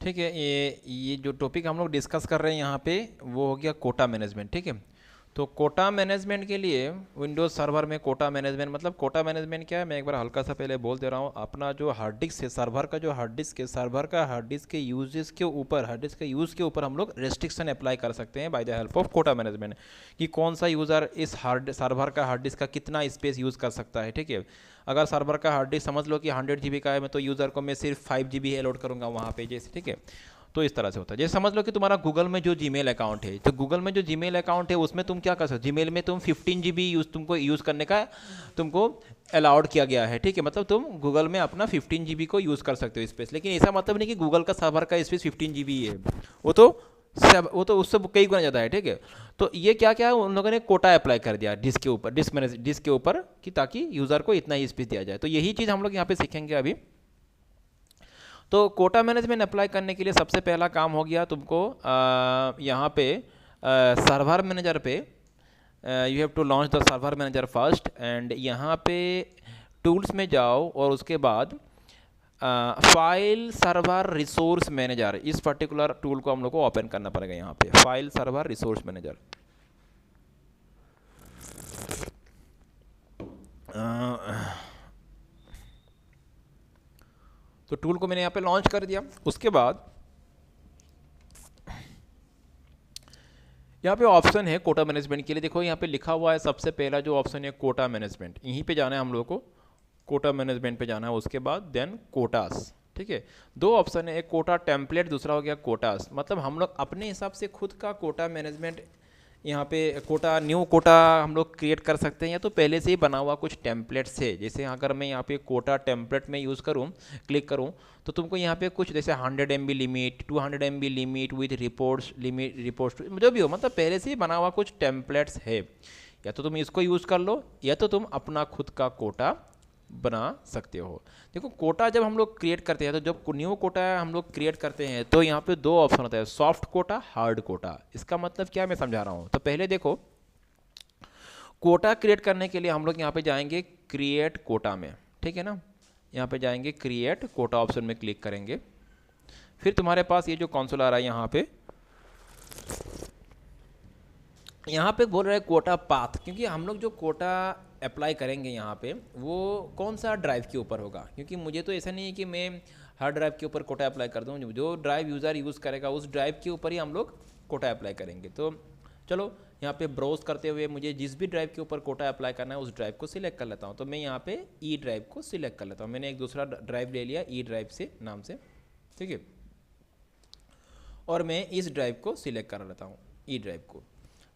ठीक है। ये जो टॉपिक हम लोग डिस्कस कर रहे हैं यहाँ पे वो हो गया कोटा मैनेजमेंट। ठीक है, तो कोटा मैनेजमेंट के लिए विंडोज़ सर्वर में कोटा मैनेजमेंट मतलब कोटा मैनेजमेंट क्या है, मैं एक बार हल्का सा पहले बोल दे रहा हूँ। अपना जो हार्ड डिस्क है, सर्वर का जो हार्ड डिस्क है, सर्वर का हार्ड डिस्क के यूजेस के ऊपर, हार्ड डिस्क के यूज़ के ऊपर हम लोग रेस्ट्रिक्शन अप्लाई कर सकते हैं by the help of quota management, कि कौन सा यूज़र इस हार्ड सर्वर का हार्ड डिस्क का कितना स्पेस यूज़ कर सकता है। ठीक है, अगर सर्वर का हार्ड डिस्क समझ लो कि 100 GB का है, मैं तो यूज़र को मैं सिर्फ 5 GB अलॉट करूँगा वहाँ पे जैसे। ठीक है, तो इस तरह से होता है। जैसे समझ लो कि तुम्हारा गूगल में जो जीमेल अकाउंट है, तो गूगल में जो जीमेल अकाउंट है उसमें तुम क्या कर सकते हो, जीमेल में तुम 15 GB तुमको यूज़ करने का तुमको अलाउड किया गया है। ठीक है, मतलब तुम गूगल में अपना 15 GB को यूज़ कर सकते हो स्पेस, लेकिन ऐसा मतलब नहीं कि गूगल का सर्वर का स्पेस 15 GB है, वो तो उससे कई गुना ज़्यादा है। ठीक है, तो ये क्या क्या है, उन लोगों ने कोटा अप्लाई कर दिया डिस्क के ऊपर, डिस्क के ऊपर, कि ताकि यूज़र को इतना ही स्पेस दिया जाए। तो यही चीज़ हम लोग यहाँ पे सीखेंगे अभी। तो कोटा मैनेजमेंट अप्लाई करने के लिए सबसे पहला काम हो गया तुमको यहाँ पे सर्वर मैनेजर पे you have to launch the server manager first, and यहाँ पे टूल्स में जाओ और उसके बाद फाइल सर्वर रिसोर्स मैनेजर, इस पर्टिकुलर टूल को हम लोग को ओपन करना पड़ेगा। यहाँ पे फाइल सर्वर रिसोर्स मैनेजर, तो टूल को मैंने यहाँ पे लॉन्च कर दिया। उसके बाद यहाँ पे ऑप्शन है कोटा मैनेजमेंट के लिए, देखो यहाँ पे लिखा हुआ है सबसे पहला जो ऑप्शन है कोटा मैनेजमेंट, यहीं पे जाना है हम लोग को, कोटा मैनेजमेंट पे जाना है। उसके बाद देन कोटास। ठीक है, दो ऑप्शन है, एक कोटा टेम्पलेट, दूसरा हो गया कोटास। मतलब हम लोग अपने हिसाब से खुद का कोटा मैनेजमेंट यहाँ पे कोटा, न्यू कोटा हम लोग क्रिएट कर सकते हैं, या तो पहले से ही बना हुआ कुछ टेम्पलेट्स है। जैसे अगर मैं यहाँ पे कोटा टेम्पलेट में यूज़ करूँ, क्लिक करूँ, तो तुमको यहाँ पे कुछ जैसे 100 MB limit, 200 MB limit with reports limit, reports जो भी हो, मतलब पहले से ही बना हुआ कुछ टेम्पलेट्स है। या तो तुम इसको यूज़ कर लो, या तो तुम अपना खुद का कोटा बना सकते हो। देखो कोटा जब हम लोग क्रिएट करते हैं, तो जब न्यू कोटा हम लोग क्रिएट करते हैं तो यहाँ पे दो ऑप्शन होता है, सॉफ्ट कोटा, हार्ड कोटा। इसका मतलब क्या मैं समझा रहा हूँ, तो पहले देखो कोटा क्रिएट करने के लिए हम लोग यहाँ पे जाएंगे क्रिएट कोटा में। ठीक है ना, यहाँ पे जाएंगे क्रिएट कोटा ऑप्शन में क्लिक करेंगे। फिर तुम्हारे पास ये जो कंसोल आ रहा है यहाँ पे बोल रहा है कोटा पाथ, क्योंकि हम लोग जो कोटा अप्लाई करेंगे यहाँ पे वो कौन सा ड्राइव के ऊपर होगा, क्योंकि मुझे तो ऐसा नहीं है कि मैं हर ड्राइव के ऊपर कोटा अप्लाई कर दूँ, जो ड्राइव यूज़र यूज़ करेगा उस ड्राइव के ऊपर ही हम लोग कोटा अप्लाई करेंगे। तो चलो यहाँ पे ब्राउज करते हुए मुझे जिस भी ड्राइव के ऊपर कोटा अप्लाई करना है उस ड्राइव को सिलेक्ट कर लेता हूँ। तो मैं यहाँ पे ई ड्राइव को सिलेक्ट कर लेता हूँ, मैंने एक दूसरा ड्राइव ले लिया ई ड्राइव से नाम से। ठीक है, और मैं इस ड्राइव को सिलेक्ट कर लेता हूँ, ई ड्राइव को,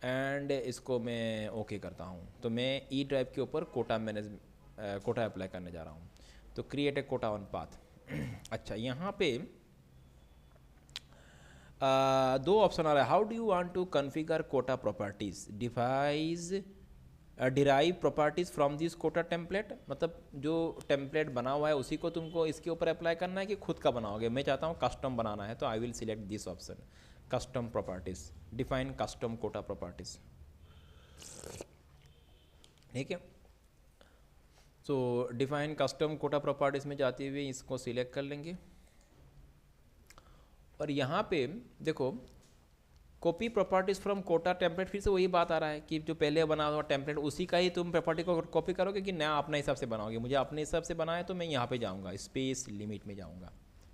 एंड इसको मैं ओके करता हूँ। तो मैं ई ड्राइव के ऊपर कोटा अप्लाई करने जा रहा हूँ। तो create a quota on path. अच्छा, यहाँ पे दो ऑप्शन आ रहा है, how do you want to configure quota properties, derive properties from this quota template, मतलब जो टेम्पलेट बना हुआ है उसी को तुमको इसके ऊपर अप्लाई करना है कि खुद का बनाओगे। मैं चाहता हूँ कस्टम बनाना है, तो I will select this option, custom properties, define custom quota properties. ठीक है, so define custom quota properties में जाते हुए इसको सिलेक्ट कर लेंगे। और यहाँ पे देखो copy properties from quota template, फिर से वही बात आ रहा है कि जो पहले बना हुआ टेम्पलेट उसी का ही तुम प्रॉपर्टी को कॉपी करोगे कि नया अपने हिसाब से बनाओगे। मुझे अपने हिसाब से बनाया तो मैं यहाँ पे जाऊँगा, स्पेस लिमिट में जाऊँगा।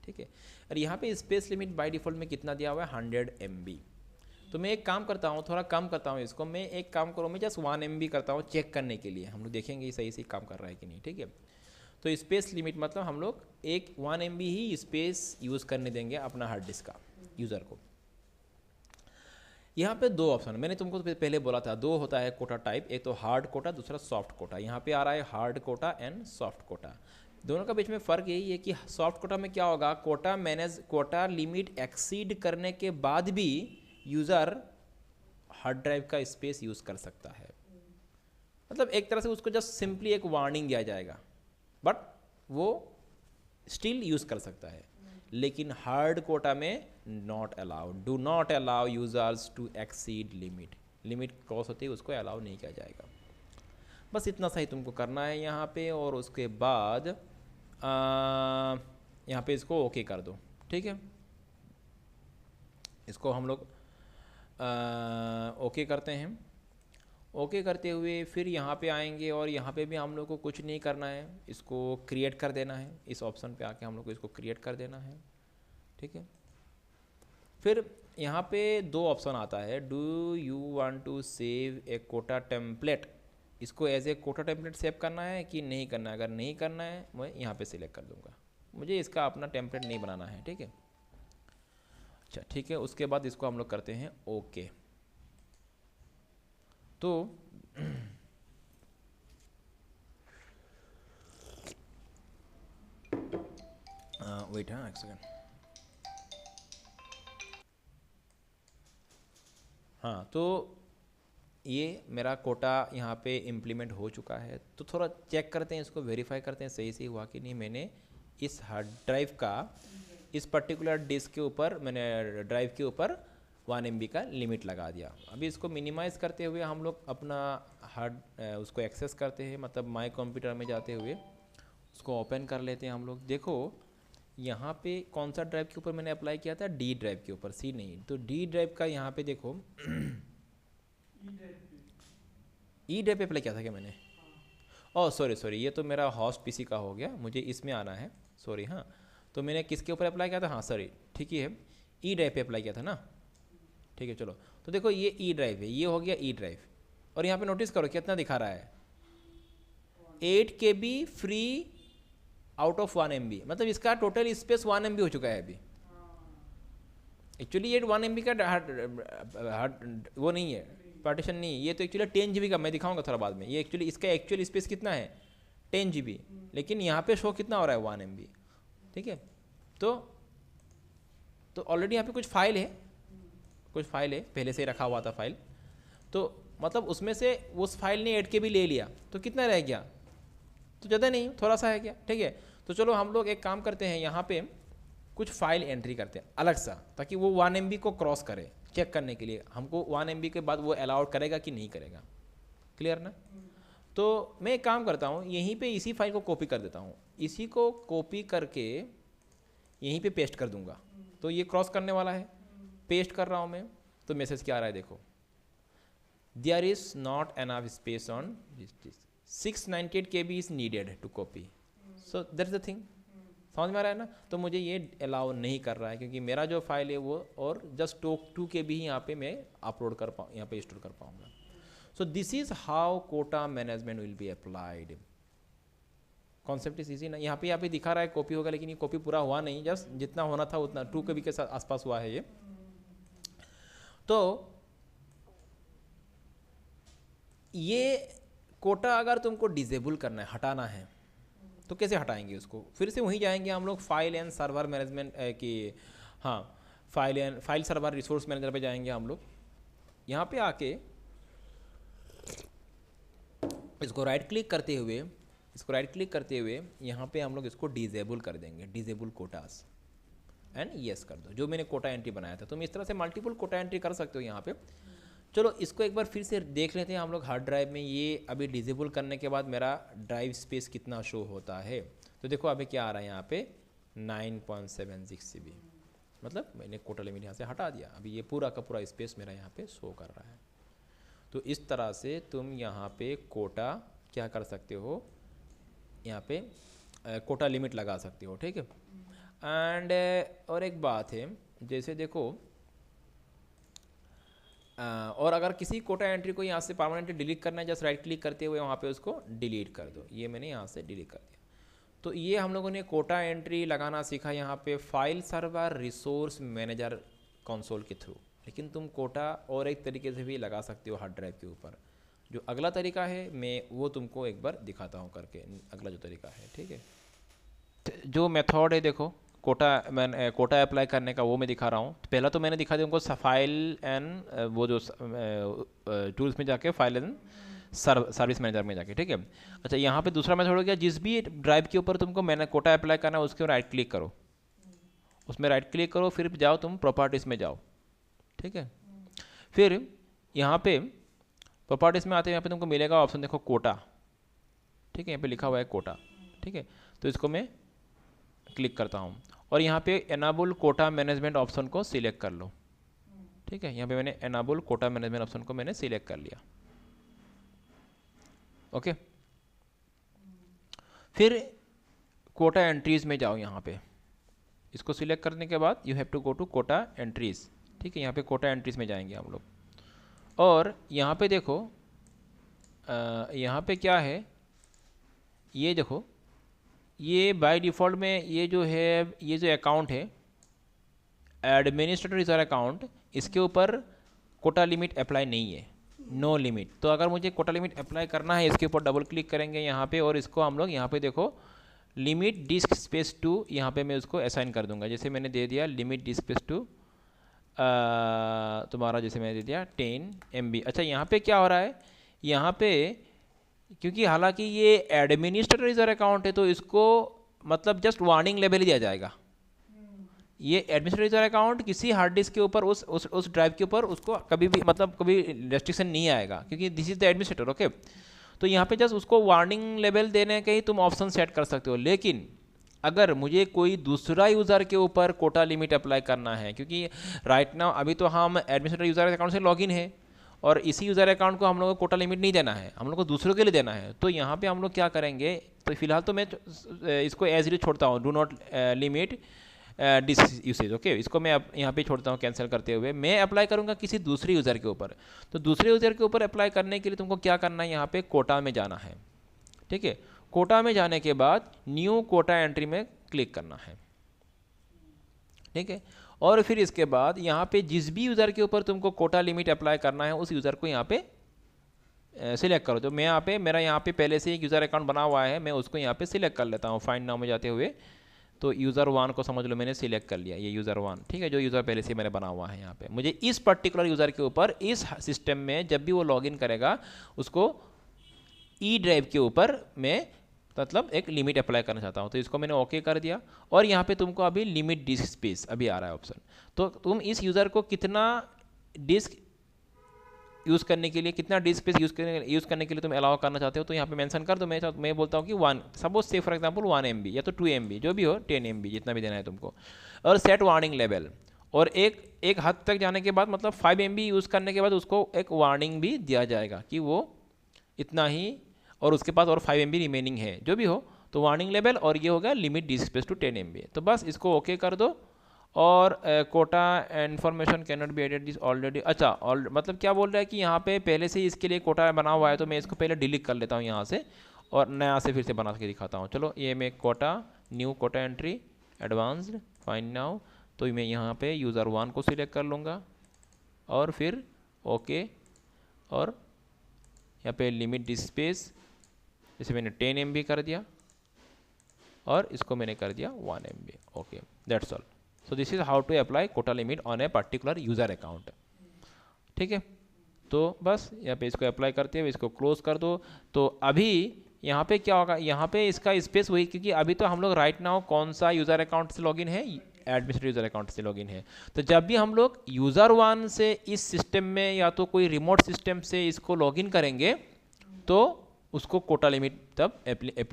ठीक है, और यहाँ पे स्पेस लिमिट बाय डिफ़ॉल्ट में कितना दिया हुआ है, 100 MB। तो मैं एक काम करता हूँ, थोड़ा कम करता हूँ इसको, मैं एक काम करूँ, मैं जस्ट 1 MB करता हूँ चेक करने के लिए, हम लोग देखेंगे सही से काम कर रहा है कि नहीं। ठीक है, तो स्पेस लिमिट मतलब हम लोग एक 1 MB ही स्पेस यूज़ करने देंगे अपना हार्ड डिस्क का यूज़र को। यहाँ पे दो ऑप्शन, मैंने तुमको तो पहले बोला था दो होता है कोटा टाइप, एक तो हार्ड कोटा, दूसरा सॉफ्ट कोटा। यहाँ पे आ रहा है hard quota and soft quota. दोनों का बीच में फ़र्क यही है कि सॉफ्ट कोटा में क्या होगा, कोटा लिमिट एक्सीड करने के बाद भी यूज़र हार्ड ड्राइव का स्पेस यूज़ कर सकता है। मतलब एक तरह से उसको जस्ट सिंपली एक वार्निंग दिया जाएगा, बट वो स्टिल यूज़ कर सकता है। लेकिन हार्ड कोटा में not allowed, do not allow users to exceed limit, limit cross होती है उसको अलाउ नहीं किया जाएगा। बस इतना सही तुमको करना है यहाँ पे, और उसके बाद यहाँ पे इसको ओके कर दो। ठीक है, इसको हम लोग ओके करते हैं। ओके करते हुए फिर यहाँ पे आएंगे और यहाँ पे भी हम लोग को कुछ नहीं करना है, इसको क्रिएट कर देना है। इस ऑप्शन पे आके हम लोग को इसको क्रिएट कर देना है, ठीक है। फिर यहाँ पे दो ऑप्शन आता है, do you want to save a quota template, इसको as a quota template save करना है कि नहीं करना है। अगर नहीं करना है मैं यहाँ पे सिलेक्ट कर दूँगा, मुझे इसका अपना टेम्पलेट नहीं बनाना है, ठीक है। अच्छा ठीक है, उसके बाद इसको हम लोग करते हैं ओके। तो वेट, हाँ एक सेकेंड। हाँ तो ये मेरा कोटा यहाँ पे इम्प्लीमेंट हो चुका है। तो थोड़ा चेक करते हैं, इसको वेरीफाई करते हैं सही से हुआ कि नहीं। मैंने इस हार्ड ड्राइव का इस पर्टिकुलर डिस्क के ऊपर, मैंने ड्राइव के ऊपर 1 MB का लिमिट लगा दिया। अभी इसको मिनिमाइज़ करते हुए हम लोग अपना हार्ड उसको एक्सेस करते हैं, मतलब माई कंप्यूटर में जाते हुए उसको ओपन कर लेते हैं हम लोग। देखो यहाँ पे कौन सा ड्राइव के ऊपर मैंने अप्लाई किया था, डी ड्राइव के ऊपर, सी नहीं। तो डी ड्राइव का यहाँ पे देखो ई ड्राइव पे अप्लाई किया था क्या मैंने? ओह सॉरी, ये तो मेरा होस्ट पीसी का हो गया, मुझे इसमें आना है, सॉरी। हाँ तो मैंने किसके ऊपर अप्लाई किया था, हाँ सॉरी ठीक ही है, ई ड्राइव पे अप्लाई किया था ना, ठीक है। चलो तो देखो ये ई ड्राइव है, ये हो गया ई ड्राइव। और यहाँ पे नोटिस करो कितना दिखा रहा है, 8 KB free out of 1 MB, मतलब इसका टोटल स्पेस 1 MB हो चुका है अभी। एक्चुअली ये 1 MB का हार्ड वो नहीं है, पार्टीशन नहीं, ये तो एक्चुअली 10 GB का, मैं दिखाऊंगा थोड़ा बाद में। ये एक्चुअली इसका एक्चुअल स्पेस कितना है, 10 GB, लेकिन यहाँ पे शो कितना हो रहा है, 1 MB, ठीक है। तो ऑलरेडी यहाँ पे कुछ फाइल है, पहले से ही रखा हुआ था फाइल, तो मतलब उसमें से उस फाइल ने 8 KB ले लिया, तो कितना रह गया, तो ज़्यादा नहीं, थोड़ा सा है क्या, ठीक है। तो चलो हम लोग एक काम करते हैं, यहाँ पे कुछ फाइल एंट्री करते हैं अलग सा, ताकि वो 1 MB को क्रॉस करे, चेक करने के लिए हमको 1 MB के बाद वो अलाउड करेगा कि नहीं करेगा, क्लियर ना। तो मैं एक काम करता हूँ, यहीं पे इसी फाइल को कॉपी कर देता हूँ, इसी को कॉपी करके यहीं पे पेस्ट कर दूंगा। तो ये क्रॉस करने वाला है, पेस्ट कर रहा हूँ मैं, तो मैसेज क्या आ रहा है देखो, there is not enough space on 698 KB is needed to copy, so that is the thing. समझ में आ रहा है ना। तो मुझे ये अलाउ नहीं कर रहा है, क्योंकि मेरा जो फाइल है वो और जस्ट 2 KB ही यहाँ पे मैं अपलोड कर पाऊँ, यहाँ पे स्टोर कर पाऊँगा। So this is how quota management will be applied. Concept is easy ना। यहाँ पे दिखा रहा है कॉपी होगा, लेकिन ये कॉपी पूरा हुआ नहीं, जस्ट जितना होना था उतना 2 KB के साथ आसपास हुआ है ये। तो ये कोटा अगर तुमको डिसेबल करना है, हटाना है, तो कैसे हटाएंगे उसको, फिर से वहीं जाएंगे हम लोग फाइल एंड सर्वर मैनेजमेंट की, हाँ फाइल सर्वर रिसोर्स मैनेजर पे जाएंगे हम लोग। यहाँ पे आके इसको राइट क्लिक करते हुए यहाँ पे हम लोग इसको डिसेबल कर देंगे, डिसेबल कोटास, एंड यस कर दो। जो मैंने कोटा एंट्री बनाया था, तुम इस तरह से मल्टीपल कोटा एंट्री कर सकते हो यहाँ पे। चलो इसको एक बार फिर से देख लेते हैं हम लोग हार्ड ड्राइव में। ये अभी डिसेबल करने के बाद मेरा ड्राइव स्पेस कितना शो होता है, तो देखो अभी क्या आ रहा है यहाँ पे 9.76 GB, मतलब मैंने कोटा लिमिट यहाँ से हटा दिया। अभी ये पूरा का पूरा स्पेस मेरा यहाँ पे शो कर रहा है। तो इस तरह से तुम यहाँ पे कोटा क्या कर सकते हो, यहाँ पे कोटा लिमिट लगा सकते हो, ठीक है। एंड और एक बात है, जैसे देखो और अगर किसी कोटा एंट्री को यहाँ से परमानेंटली डिलीट करना है, जस्ट राइट क्लिक करते हुए वहाँ पे उसको डिलीट कर दो। ये मैंने यहाँ से डिलीट कर दिया। तो ये हम लोगों ने कोटा एंट्री लगाना सीखा यहाँ पे file server resource manager console के थ्रू। लेकिन तुम कोटा और एक तरीके से भी लगा सकते हो हार्ड ड्राइव के ऊपर। जो अगला तरीका है मैं वो तुमको एक बार दिखाता हूँ करके, अगला जो तरीका है, ठीक है। जो मेथड है देखो कोटा अप्लाई करने का, वो मैं दिखा रहा हूँ। तो पहला तो मैंने दिखा दिया उनको फाइल एंड वो जो टूल्स में जाके फाइल एंड सर्विस मैनेजर में जाके, ठीक है। अच्छा यहाँ पे दूसरा मेथड हो गया, जिस भी ड्राइव के ऊपर तुमको मैंने कोटा अप्लाई करना है उसके राइट क्लिक करो, उसमें राइट क्लिक करो, फिर जाओ तुम प्रॉपर्टीज़ में जाओ, ठीक है। फिर यहाँ पे प्रॉपर्टीज़ में आते हैं, यहाँ पे तुमको मिलेगा ऑप्शन देखो कोटा, ठीक है। यहाँ पे लिखा हुआ है कोटा, ठीक है। तो इसको मैं क्लिक करता हूँ और यहाँ पे एनाबल कोटा मैनेजमेंट ऑप्शन को सिलेक्ट कर लो, ठीक है, यहाँ पे मैंने एनाबल कोटा मैनेजमेंट ऑप्शन को मैंने सिलेक्ट कर लिया। ओके, फिर कोटा एंट्रीज में जाओ। यहाँ पे इसको सिलेक्ट करने के बाद you have to go to quota entries. ठीक है, यहाँ पे कोटा एंट्रीज में जाएंगे हम लोग, और यहाँ पे देखो यहाँ पे क्या है, ये देखो, ये बाय डिफ़ॉल्ट में ये जो है, ये जो अकाउंट है एडमिनिस्ट्रेटर यूज़र अकाउंट, इसके ऊपर कोटा लिमिट अप्लाई नहीं है, नो लिमिट। तो अगर मुझे कोटा लिमिट अप्लाई करना है, इसके ऊपर डबल क्लिक करेंगे यहाँ पे, और इसको हम लोग यहाँ पे देखो लिमिट डिस्क स्पेस टू, यहाँ पे मैं उसको असाइन कर दूंगा। जैसे मैंने दे दिया लिमिट डिस्क स्पेस टू तुम्हारा, जैसे मैंने दे दिया 10 MB। अच्छा, यहाँ पे क्या हो रहा है, यहाँ पे क्योंकि हालांकि ये एडमिनिस्ट्रेटर यूज़र अकाउंट है, तो इसको मतलब जस्ट वार्निंग लेवल ही दिया जाएगा। ये एडमिनिस्ट्रेटर यूज़र अकाउंट किसी हार्ड डिस्क के ऊपर, उस ड्राइव के ऊपर उसको कभी भी मतलब कभी रेस्ट्रिक्शन नहीं आएगा, क्योंकि this is the administrator. Okay, तो यहाँ पे जस्ट उसको वार्निंग लेवल देने के ही तुम ऑप्शन सेट कर सकते हो। लेकिन अगर मुझे कोई दूसरा यूज़र के ऊपर कोटा लिमिट अप्लाई करना है, क्योंकि राइट नाउ अभी तो हम एडमिनिस्ट्रेटर यूज़र अकाउंट से लॉगिन है, और इसी यूज़र अकाउंट को हम लोग को कोटा लिमिट नहीं देना है, हम लोग को दूसरों के लिए देना है। तो यहाँ पे हम लोग क्या करेंगे, तो फिलहाल तो मैं इसको एज इट छोड़ता हूँ, do not limit disk usage. Okay, इसको मैं यहाँ पे छोड़ता हूँ कैंसिल करते हुए। मैं अप्लाई करूँगा किसी दूसरे यूज़र के ऊपर। तो दूसरे यूज़र के ऊपर अप्लाई करने के लिए तुमको क्या करना है, यहाँ पे कोटा में जाना है। ठीक है, कोटा में जाने के बाद न्यू कोटा एंट्री में क्लिक करना है। ठीक है, और फिर इसके बाद यहाँ पे जिस भी यूज़र के ऊपर तुमको कोटा लिमिट अप्लाई करना है, उस यूज़र को यहाँ पे सिलेक्ट करो। तो मैं यहाँ पे, मेरा यहाँ पे पहले से एक यूज़र अकाउंट बना हुआ है, मैं उसको यहाँ पे सिलेक्ट कर लेता हूँ। फाइंड नाउ में जाते हुए तो यूज़र 1 को समझ लो मैंने सिलेक्ट कर लिया, ये यूज़र 1। ठीक है, जो यूज़र पहले से मैंने बना हुआ है यहाँ पे। मुझे इस पर्टिकुलर यूज़र के ऊपर इस सिस्टम में जब भी वो लॉगिन करेगा, उसको ई ड्राइव के ऊपर मैं मतलब एक लिमिट अप्लाई करना चाहता हूँ। तो इसको मैंने ओके कर दिया, और यहाँ पे तुमको अभी लिमिट डिस्क स्पेस अभी आ रहा है ऑप्शन। तो तुम इस यूज़र को कितना डिस्क यूज़ करने के लिए, कितना डिस्क स्पेस यूज़ करने के लिए तुम अलाउ करना चाहते हो, तो यहाँ पे मेंशन कर दो। मैं बोलता हूँ कि 1, सपोज से फॉर एग्जांपल 1 MB या तो 2 MB, जो भी हो, 10 MB जितना भी देना है तुमको। और सेट वार्निंग लेवल, और एक हद तक जाने के बाद मतलब 5 MB यूज़ करने के बाद उसको एक वार्निंग भी दिया जाएगा कि वो इतना ही, और उसके पास और 5 MB रिमेनिंग है, जो भी हो। तो वार्निंग लेवल, और ये होगा limit disk space to 10 MB। तो बस इसको ओके कर दो, और quota information can not be added this already. अच्छा, मतलब क्या बोल रहा है कि यहाँ पे पहले से ही इसके लिए कोटा बना हुआ है, तो मैं इसको पहले डिलीट कर लेता हूँ यहाँ से, और नया से फिर से बना के दिखाता हूँ। चलो, ये मैं quota, new quota entry, advanced, find now. तो मैं यहाँ पे यूज़र 1 को सिलेक्ट कर लूँगा, और फिर ओके, और यहाँ पे लिमिट डिस्क स्पेस जैसे मैंने 10 MB कर दिया, और इसको मैंने कर दिया 1 MB। Okay, that's all. So this is how to apply quota limit on a particular user account. ठीक है, तो बस यहाँ पे इसको अप्लाई करते हुए इसको क्लोज कर दो। तो अभी यहाँ पे क्या होगा, यहाँ पे इसका स्पेस वही, क्योंकि अभी तो हम लोग राइट नाउ कौन सा यूज़र अकाउंट से लॉगिन है, एडमिनिस्ट्रेटर यूज़र अकाउंट से लॉगिन है। तो जब भी हम लोग यूज़र 1 से इस सिस्टम में या तो कोई रिमोट सिस्टम से इसको लॉगिन करेंगे, तो उसको कोटा लिमिट तब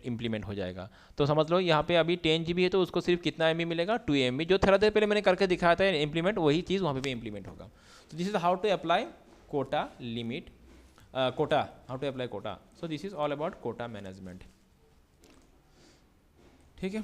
इम्प्लीमेंट हो जाएगा। तो समझ लो यहाँ पे अभी 10 GB है, तो उसको सिर्फ कितना MB मिलेगा, 2 MB। जो थोड़ा देर पहले मैंने करके दिखाया था इम्प्लीमेंट, वही चीज़ वहाँ पे भी इम्प्लीमेंट होगा। तो this is how to apply quota limit, quota, how to apply quota. So this is all about quota management. ठीक है।